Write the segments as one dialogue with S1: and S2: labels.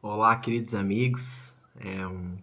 S1: Olá, queridos amigos.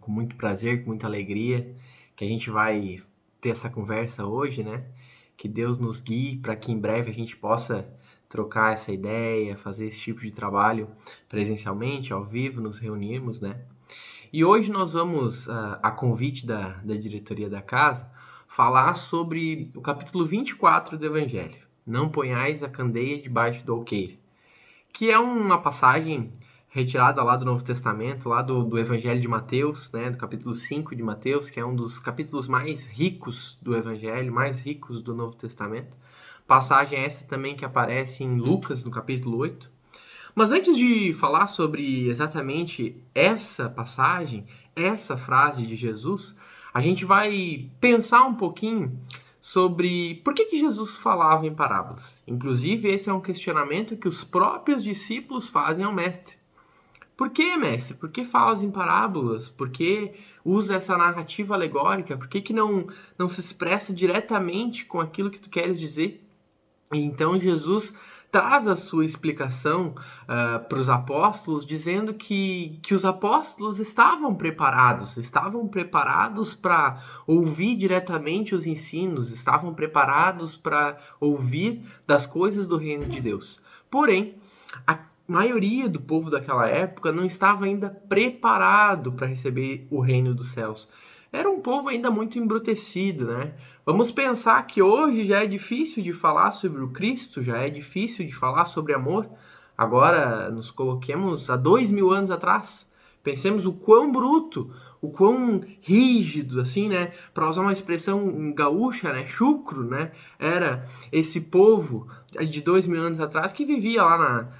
S1: Com muito prazer, com muita alegria que a gente vai ter essa conversa hoje, né? Que Deus nos guie para que em breve a gente possa trocar essa ideia, fazer esse tipo de trabalho presencialmente, ao vivo, nos reunirmos, né? E hoje nós vamos, a convite da diretoria da casa, falar sobre o capítulo 24 do Evangelho. Não ponhais a candeia debaixo do alqueire, que é uma passagem retirada lá do Novo Testamento, lá do Evangelho de Mateus, né, do capítulo 5 de Mateus, que é um dos capítulos mais ricos do Evangelho, mais ricos do Novo Testamento. Passagem essa também que aparece em Lucas, no capítulo 8. Mas antes de falar sobre exatamente essa passagem, essa frase de Jesus, a gente vai pensar um pouquinho sobre por que Jesus falava em parábolas. Inclusive, esse é um questionamento que os próprios discípulos fazem ao mestre. Por que, mestre? Por que falas em parábolas? Por que usa essa narrativa alegórica? Por que não se expressa diretamente com aquilo que tu queres dizer? E então Jesus traz a sua explicação para os apóstolos, dizendo que os apóstolos estavam preparados para ouvir diretamente os ensinos, estavam preparados para ouvir das coisas do reino de Deus. Porém, a maioria do povo daquela época não estava ainda preparado para receber o reino dos céus. Era um povo ainda muito embrutecido, né? Vamos pensar que hoje já é difícil de falar sobre o Cristo, já é difícil de falar sobre amor. Agora nos coloquemos há 2000 anos atrás. Pensemos o quão bruto, o quão rígido, assim, né? Para usar uma expressão gaúcha, né? Chucro, né? Era esse povo de 2000 anos atrás que vivia lá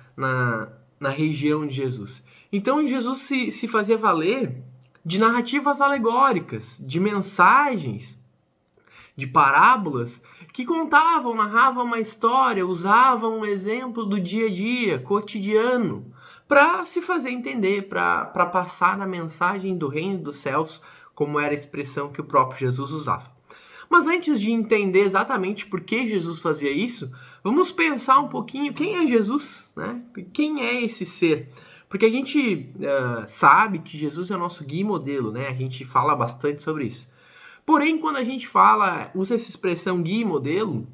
S1: na região de Jesus. Então Jesus se fazia valer de narrativas alegóricas, de mensagens, de parábolas que contavam, narravam uma história, usavam um exemplo do dia a dia, cotidiano, para se fazer entender, para passar a mensagem do reino dos céus, como era a expressão que o próprio Jesus usava. Mas antes de entender exatamente por que Jesus fazia isso, vamos pensar um pouquinho quem é Jesus, né? Quem é esse ser? Porque a gente sabe que Jesus é o nosso guia e modelo, né? A gente fala bastante sobre isso. Porém, quando a gente usa essa expressão guia e modelo,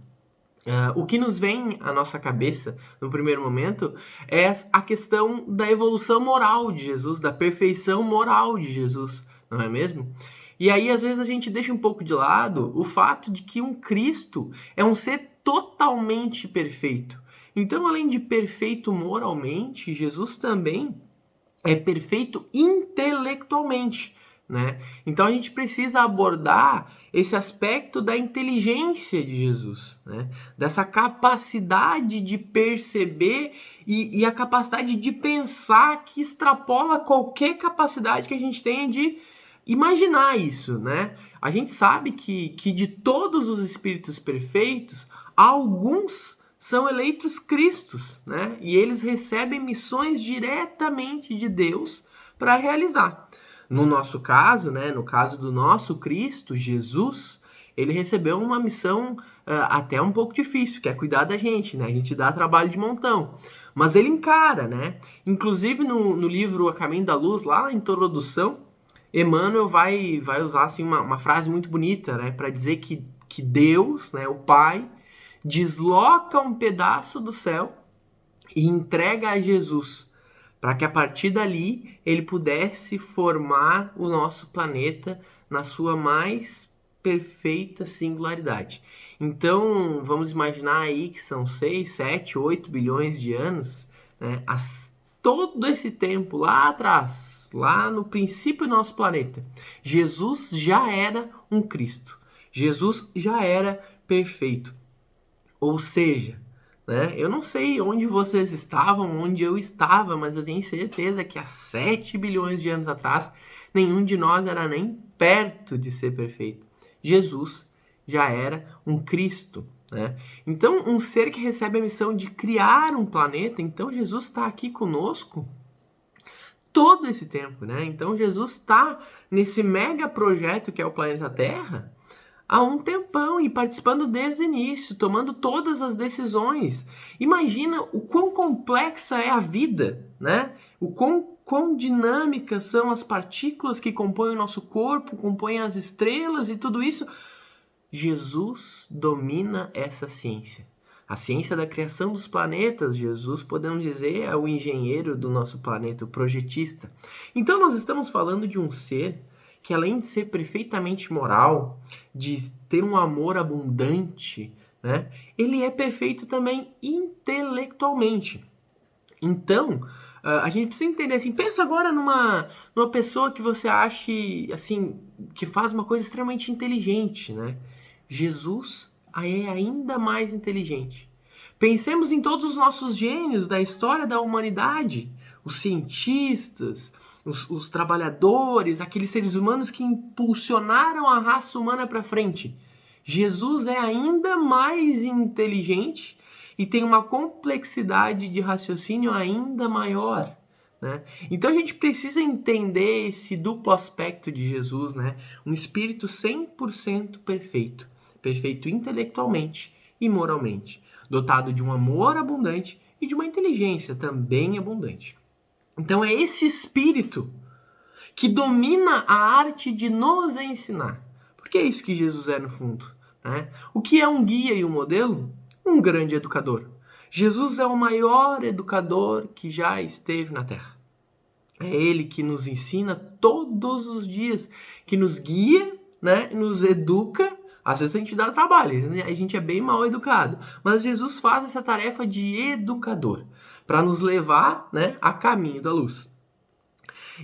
S1: o que nos vem à nossa cabeça no primeiro momento é a questão da evolução moral de Jesus, da perfeição moral de Jesus, não é mesmo? E aí, às vezes, a gente deixa um pouco de lado o fato de que um Cristo é um ser totalmente perfeito. Então, além de perfeito moralmente, Jesus também é perfeito intelectualmente, né? Então a gente precisa abordar esse aspecto da inteligência de Jesus, né? Dessa capacidade de perceber e a capacidade de pensar que extrapola qualquer capacidade que a gente tenha de imaginar isso, né? A gente sabe que de todos os espíritos perfeitos, alguns são eleitos cristos, né? E eles recebem missões diretamente de Deus para realizar. No nosso caso, né, no caso do nosso Cristo, Jesus, ele recebeu uma missão até um pouco difícil, que é cuidar da gente, né? A gente dá trabalho de montão. Mas ele encara, né? Inclusive no livro A Caminho da Luz, lá na introdução, Emmanuel vai usar assim, uma frase muito bonita, né? Para dizer que Deus, né, o Pai, desloca um pedaço do céu e entrega a Jesus, para que a partir dali ele pudesse formar o nosso planeta na sua mais perfeita singularidade. Então, vamos imaginar aí que são 6, 7, 8 bilhões de anos, né? Todo esse tempo lá atrás, lá no princípio do nosso planeta, Jesus já era um Cristo. Jesus já era perfeito. Ou seja, né, eu não sei onde vocês estavam, onde eu estava, mas eu tenho certeza que há 7 bilhões de anos atrás, nenhum de nós era nem perto de ser perfeito. Jesus já era um Cristo, né? Então, um ser que recebe a missão de criar um planeta, então Jesus está aqui conosco todo esse tempo, né? Então Jesus está nesse mega projeto que é o planeta Terra há um tempão e participando desde o início, tomando todas as decisões. Imagina o quão complexa é a vida, né? O quão dinâmicas são as partículas que compõem o nosso corpo, compõem as estrelas e tudo isso. Jesus domina essa ciência. A ciência da criação dos planetas, Jesus, podemos dizer, é o engenheiro do nosso planeta, o projetista. Então nós estamos falando de um ser que, além de ser perfeitamente moral, de ter um amor abundante, né, ele é perfeito também intelectualmente. Então, a gente precisa entender assim, pensa agora numa pessoa que você ache, assim, que faz uma coisa extremamente inteligente, né? Jesus é ainda mais inteligente. Pensemos em todos os nossos gênios da história da humanidade, os cientistas, os trabalhadores, aqueles seres humanos que impulsionaram a raça humana para frente. Jesus é ainda mais inteligente e tem uma complexidade de raciocínio ainda maior, né? Então a gente precisa entender esse duplo aspecto de Jesus, né? Um espírito 100% perfeito, perfeito intelectualmente e moralmente, dotado de um amor abundante e de uma inteligência também abundante. Então é esse espírito que domina a arte de nos ensinar. Porque é isso que Jesus é no fundo, né? O que é um guia e um modelo? Um grande educador. Jesus é o maior educador que já esteve na Terra. É ele que nos ensina todos os dias, que nos guia, né? Nos educa. Às vezes a gente dá trabalho, a gente é bem mal educado. Mas Jesus faz essa tarefa de educador, para nos levar, né, a caminho da luz.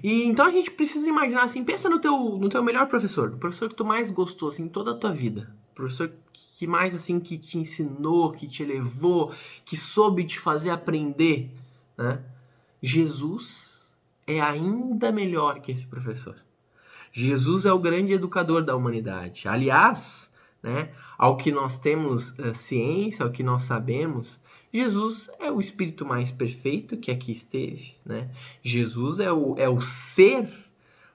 S1: E então a gente precisa imaginar assim, pensa no teu melhor professor, o professor que tu mais gostou assim toda a tua vida, o professor que mais assim que te ensinou, que te elevou, que soube te fazer aprender, né? Jesus é ainda melhor que esse professor. Jesus é o grande educador da humanidade. Aliás, né, ao que nós temos ciência, ao que nós sabemos, Jesus é o espírito mais perfeito que aqui esteve, né? Jesus é o ser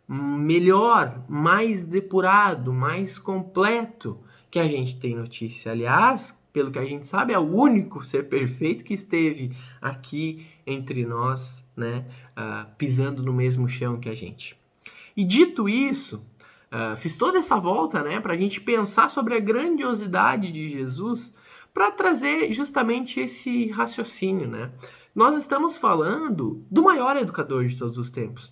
S1: melhor, mais depurado, mais completo que a gente tem notícia. Aliás, pelo que a gente sabe, é o único ser perfeito que esteve aqui entre nós, né, pisando no mesmo chão que a gente. E dito isso, fiz toda essa volta, né, para a gente pensar sobre a grandiosidade de Jesus, para trazer justamente esse raciocínio, né? Nós estamos falando do maior educador de todos os tempos.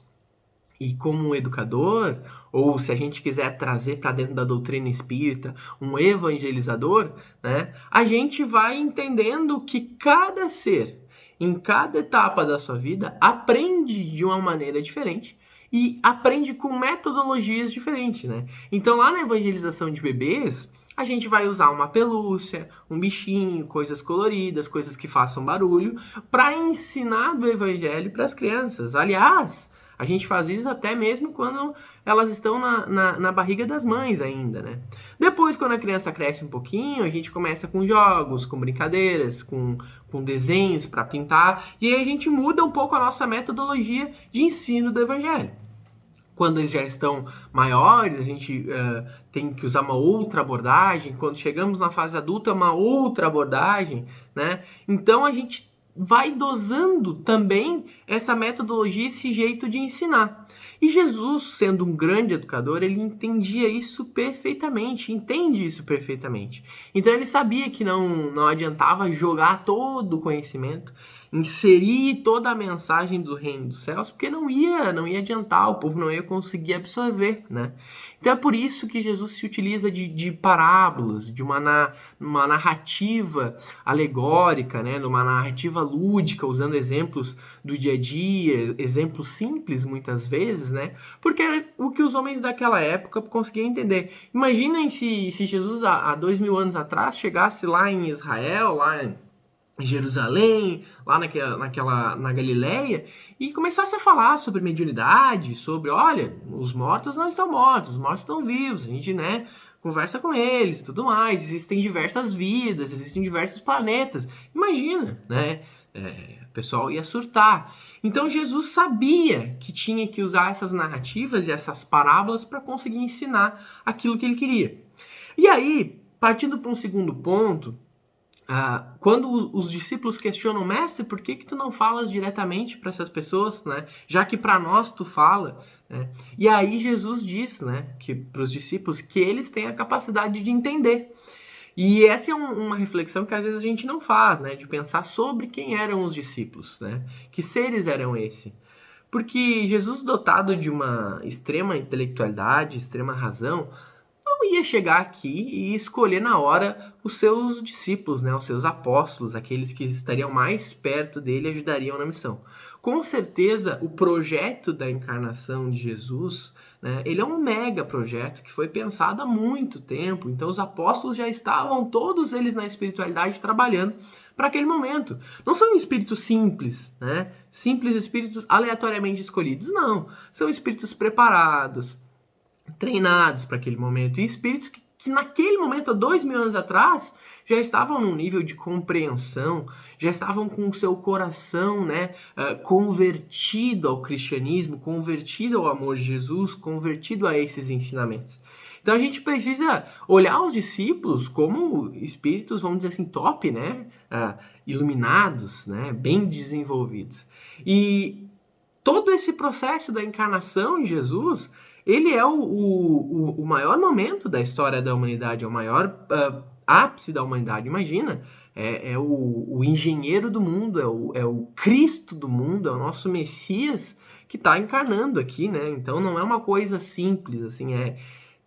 S1: E como um educador, ou se a gente quiser trazer para dentro da doutrina espírita, um evangelizador, né, a gente vai entendendo que cada ser, em cada etapa da sua vida, aprende de uma maneira diferente e aprende com metodologias diferentes, né? Então, lá na evangelização de bebês, a gente vai usar uma pelúcia, um bichinho, coisas coloridas, coisas que façam barulho, para ensinar do evangelho para as crianças. Aliás, a gente faz isso até mesmo quando elas estão na barriga das mães ainda, né? Depois, quando a criança cresce um pouquinho, a gente começa com jogos, com brincadeiras, com desenhos para pintar, e aí a gente muda um pouco a nossa metodologia de ensino do evangelho. Quando eles já estão maiores, a gente tem que usar uma outra abordagem. Quando chegamos na fase adulta, uma outra abordagem, né? Então a gente vai dosando também essa metodologia, esse jeito de ensinar. E Jesus, sendo um grande educador, ele entendia isso perfeitamente, entende isso perfeitamente. Então ele sabia que não adiantava jogar todo o conhecimento, inserir toda a mensagem do reino dos céus, porque não ia adiantar, o povo não ia conseguir absorver, né? Então é por isso que Jesus se utiliza de parábolas, de uma narrativa alegórica, né? De uma narrativa lúdica, usando exemplos do dia a dia, exemplos simples muitas vezes, né? Porque era o que os homens daquela época conseguiam entender. Imaginem se Jesus há 2000 anos atrás chegasse lá em Israel, lá em Jerusalém, lá na Galileia, e começasse a falar sobre mediunidade, sobre, olha, os mortos não estão mortos, os mortos estão vivos, a gente, né, conversa com eles e tudo mais, existem diversas vidas, existem diversos planetas. Imagina, né, O pessoal ia surtar. Então Jesus sabia que tinha que usar essas narrativas e essas parábolas para conseguir ensinar aquilo que ele queria. E aí, partindo para um segundo ponto, quando os discípulos questionam, mestre, por que tu não falas diretamente para essas pessoas, né? Já que para nós tu fala, né? E aí Jesus diz, né, que para os discípulos que eles têm a capacidade de entender. E essa é uma reflexão que às vezes a gente não faz, né? De pensar sobre quem eram os discípulos, né? Que seres eram esses? Porque Jesus, dotado de uma extrema intelectualidade, extrema razão, não ia chegar aqui e escolher na hora os seus discípulos, né? Os seus apóstolos, aqueles que estariam mais perto dele e ajudariam na missão. Com certeza, o projeto da encarnação de Jesus, né, ele é um mega projeto que foi pensado há muito tempo. Então, os apóstolos já estavam, todos eles na espiritualidade, trabalhando para aquele momento. Não são espíritos simples, né? Simples espíritos aleatoriamente escolhidos, não. São espíritos preparados, treinados para aquele momento. E espíritos que naquele momento, há 2000 anos atrás, já estavam num nível de compreensão, já estavam com o seu coração, né, convertido ao cristianismo, convertido ao amor de Jesus, convertido a esses ensinamentos. Então a gente precisa olhar os discípulos como espíritos, vamos dizer assim, top, né, iluminados, né, bem desenvolvidos. E todo esse processo da encarnação em Jesus, ele é o maior momento da história da humanidade, é o maior ápice da humanidade. Imagina, é o engenheiro do mundo, é o Cristo do mundo, é o nosso Messias que está encarnando aqui, né? Então não é uma coisa simples, assim,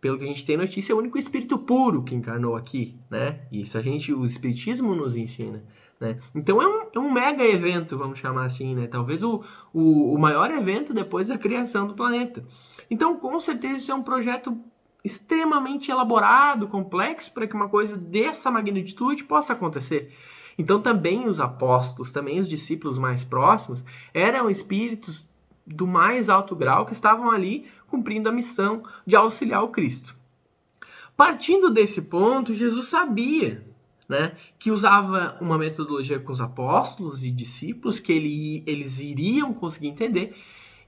S1: pelo que a gente tem notícia, é o único espírito puro que encarnou aqui, né? Isso o espiritismo nos ensina, né? Então é um mega evento, vamos chamar assim, né? Talvez o maior evento depois da criação do planeta. Então, com certeza, isso é um projeto extremamente elaborado, complexo, para que uma coisa dessa magnitude possa acontecer. Então, também os apóstolos, também os discípulos mais próximos, eram espíritos do mais alto grau que estavam ali cumprindo a missão de auxiliar o Cristo. Partindo desse ponto, Jesus sabia, né, que usava uma metodologia com os apóstolos e discípulos que eles iriam conseguir entender,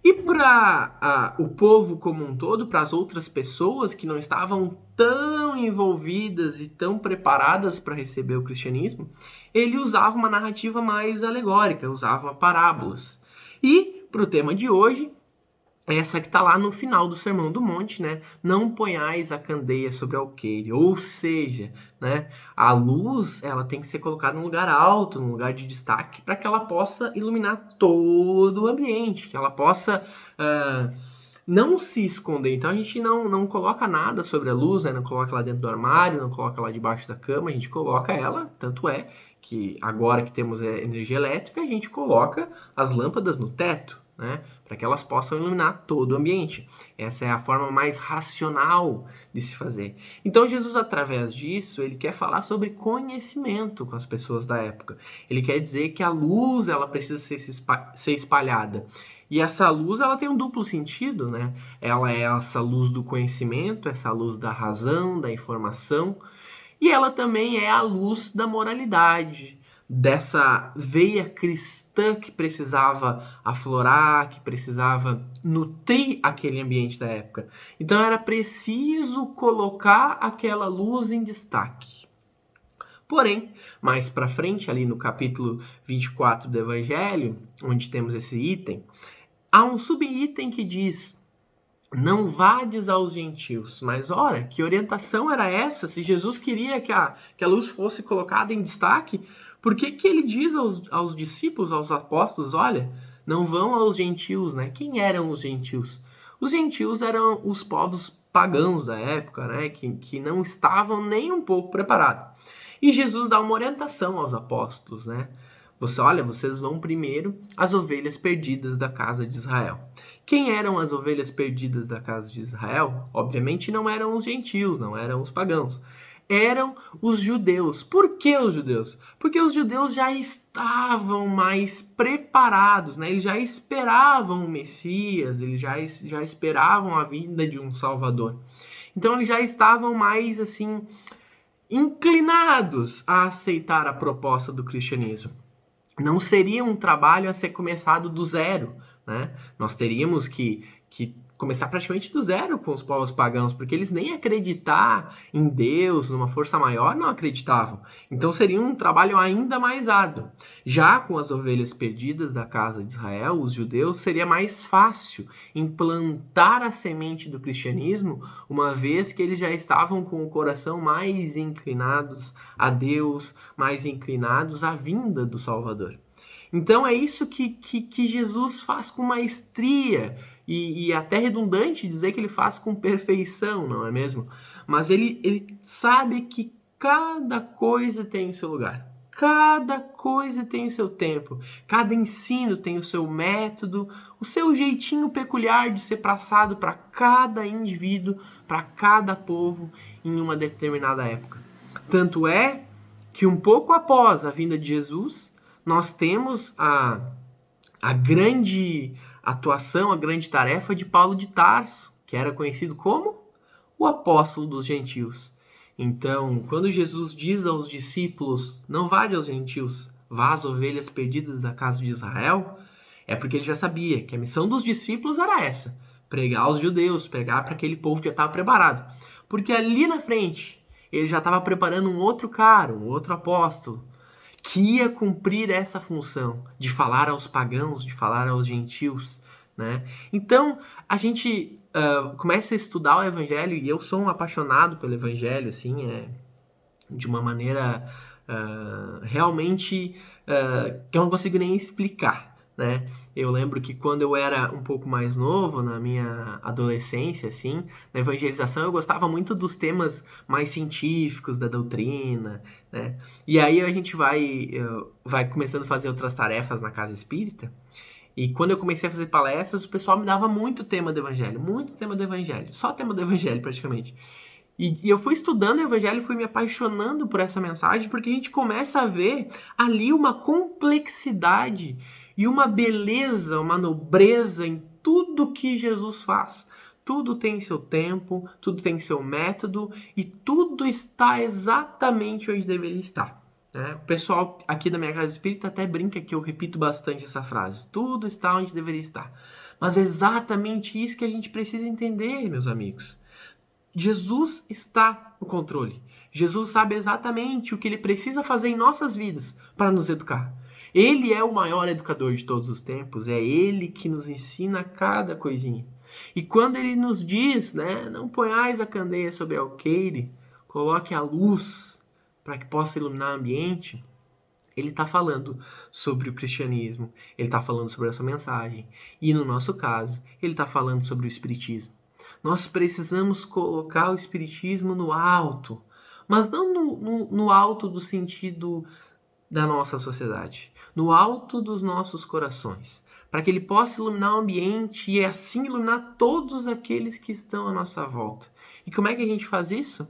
S1: e para o povo como um todo, para as outras pessoas que não estavam tão envolvidas e tão preparadas para receber o cristianismo, ele usava uma narrativa mais alegórica, usava parábolas. E para o tema de hoje, essa que está lá no final do Sermão do Monte, né? Não ponhais a candeia sobre o alqueire. Ou seja, né, a luz ela tem que ser colocada num lugar alto, num lugar de destaque, para que ela possa iluminar todo o ambiente, que ela possa não se esconder. Então a gente não coloca nada sobre a luz, né? Não coloca ela dentro do armário, não coloca ela debaixo da cama, a gente coloca ela, tanto é que agora que temos energia elétrica, a gente coloca as lâmpadas no teto, né, para que elas possam iluminar todo o ambiente. Essa é a forma mais racional de se fazer. Então Jesus, através disso, ele quer falar sobre conhecimento com as pessoas da época. Ele quer dizer que a luz ela precisa ser espalhada. E essa luz ela tem um duplo sentido, né? Ela é essa luz do conhecimento, essa luz da razão, da informação, e ela também é a luz da moralidade, dessa veia cristã que precisava aflorar, que precisava nutrir aquele ambiente da época. Então era preciso colocar aquela luz em destaque. Porém, mais para frente, ali no capítulo 24 do Evangelho, onde temos esse item, há um subitem que diz: não vades aos gentios. Mas ora, que orientação era essa? Se Jesus queria que a luz fosse colocada em destaque, por que ele diz aos discípulos, aos apóstolos, olha, não vão aos gentios, né? Quem eram os gentios? Os gentios eram os povos pagãos da época, né? Que não estavam nem um pouco preparados. E Jesus dá uma orientação aos apóstolos, né? Vocês vão primeiro às ovelhas perdidas da casa de Israel. Quem eram as ovelhas perdidas da casa de Israel? Obviamente não eram os gentios, não eram os pagãos. Eram os judeus. Por que os judeus? Porque os judeus já estavam mais preparados, né? Eles já esperavam o Messias, eles já esperavam a vinda de um Salvador. Então eles já estavam mais assim inclinados a aceitar a proposta do cristianismo. não seria um trabalho a ser começado do zero, né? Nós teríamos que começar praticamente do zero com os povos pagãos, porque eles nem acreditar em Deus, numa força maior, não acreditavam. Então seria um trabalho ainda mais árduo. Já com as ovelhas perdidas da casa de Israel, os judeus, seria mais fácil implantar a semente do cristianismo, uma vez que eles já estavam com o coração mais inclinados a Deus, mais inclinados à vinda do Salvador. Então é isso que Jesus faz com maestria e até redundante dizer que ele faz com perfeição, não é mesmo? Mas ele sabe que cada coisa tem o seu lugar. Cada coisa tem o seu tempo. Cada ensino tem o seu método, o seu jeitinho peculiar de ser passado para cada indivíduo, para cada povo em uma determinada época. Tanto é que um pouco após a vinda de Jesus, nós temos a grande atuação, a grande tarefa de Paulo de Tarso, que era conhecido como o apóstolo dos gentios. Então, quando Jesus diz aos discípulos, não vá aos gentios, vá às ovelhas perdidas da casa de Israel, é porque ele já sabia que a missão dos discípulos era essa, pregar aos judeus, pregar para aquele povo que já estava preparado. Porque ali na frente, ele já estava preparando um outro cara, um outro apóstolo, que ia cumprir essa função de falar aos pagãos, de falar aos gentios, né? Então, a gente começa a estudar o Evangelho, e eu sou um apaixonado pelo Evangelho, assim, de uma maneira realmente que eu não consigo nem explicar, né? Eu lembro que quando eu era um pouco mais novo, na minha adolescência, assim, na evangelização, eu gostava muito dos temas mais científicos, da doutrina, né? E aí a gente vai começando a fazer outras tarefas na casa espírita, e quando eu comecei a fazer palestras, o pessoal me dava muito tema do evangelho, só tema do evangelho praticamente. E eu fui estudando o Evangelho e fui me apaixonando por essa mensagem, porque a gente começa a ver ali uma complexidade e uma beleza, uma nobreza em tudo que Jesus faz. Tudo tem seu tempo, tudo tem seu método e tudo está exatamente onde deveria estar. Né? O pessoal aqui da minha casa espírita até brinca que eu repito bastante essa frase. Tudo está onde deveria estar. Mas é exatamente isso que a gente precisa entender, meus amigos. Jesus está no controle. Jesus sabe exatamente o que ele precisa fazer em nossas vidas para nos educar. Ele é o maior educador de todos os tempos, é ele que nos ensina cada coisinha. E quando ele nos diz, né, não ponhais a candeia sobre o alqueire, coloque a luz para que possa iluminar o ambiente, ele está falando sobre o cristianismo, ele está falando sobre essa mensagem. E no nosso caso, ele está falando sobre o espiritismo. Nós precisamos colocar o espiritismo no alto, mas não no alto do sentido da nossa sociedade, no alto dos nossos corações, para que ele possa iluminar o ambiente e assim iluminar todos aqueles que estão à nossa volta. E como é que a gente faz isso?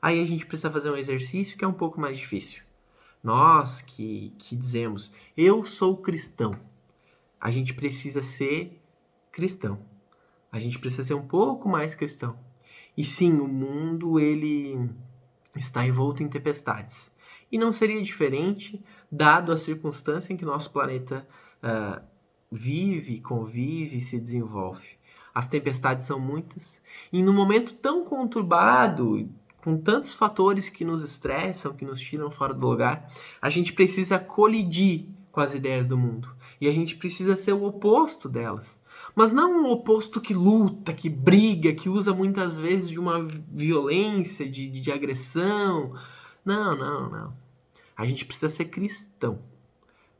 S1: Aí a gente precisa fazer um exercício que é um pouco mais difícil. Nós que dizemos, eu sou cristão, a gente precisa ser cristão. A gente precisa ser um pouco mais cristão. E sim, o mundo ele está envolto em tempestades. E não seria diferente, dado a circunstância em que nosso planeta vive, convive, se desenvolve. As tempestades são muitas. E num momento tão conturbado, com tantos fatores que nos estressam, que nos tiram fora do lugar, a gente precisa colidir com as ideias do mundo. E a gente precisa ser o oposto delas. Mas não um oposto que luta, que briga, que usa muitas vezes de uma violência, de agressão. Não, não, não. A gente precisa ser cristão.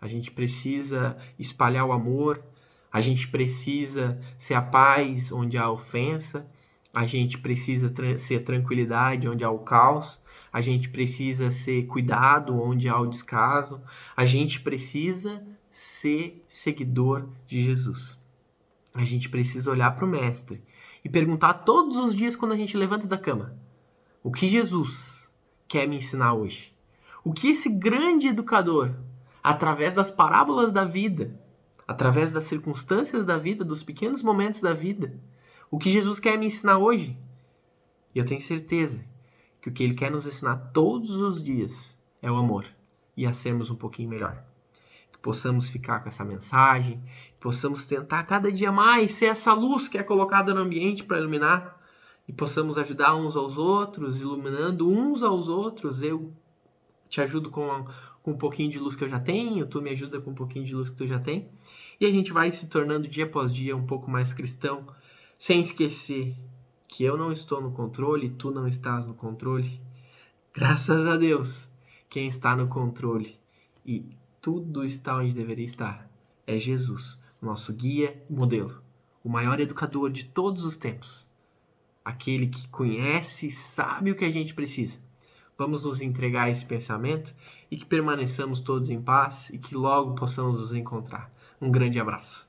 S1: A gente precisa espalhar o amor. A gente precisa ser a paz onde há ofensa. A gente precisa ser tranquilidade onde há o caos. A gente precisa ser cuidado onde há o descaso. A gente precisa ser seguidor de Jesus. A gente precisa olhar para o Mestre e perguntar todos os dias quando a gente levanta da cama: o que Jesus quer me ensinar hoje? O que esse grande educador, através das parábolas da vida, através das circunstâncias da vida, dos pequenos momentos da vida, o que Jesus quer me ensinar hoje? E eu tenho certeza que o que ele quer nos ensinar todos os dias é o amor e a sermos um pouquinho melhor. que possamos ficar com essa mensagem, que possamos tentar cada dia mais ser essa luz que é colocada no ambiente para iluminar, e possamos ajudar uns aos outros, iluminando uns aos outros. Eu te ajudo com um pouquinho de luz que eu já tenho, tu me ajuda com um pouquinho de luz que tu já tem, e a gente vai se tornando dia após dia um pouco mais cristão, sem esquecer que eu não estou no controle, tu não estás no controle. Graças a Deus, quem está no controle e tudo está onde deveria estar é Jesus, nosso guia e modelo, o maior educador de todos os tempos, aquele que conhece e sabe o que a gente precisa. Vamos nos entregar a esse pensamento e que permaneçamos todos em paz e que logo possamos nos encontrar. Um grande abraço.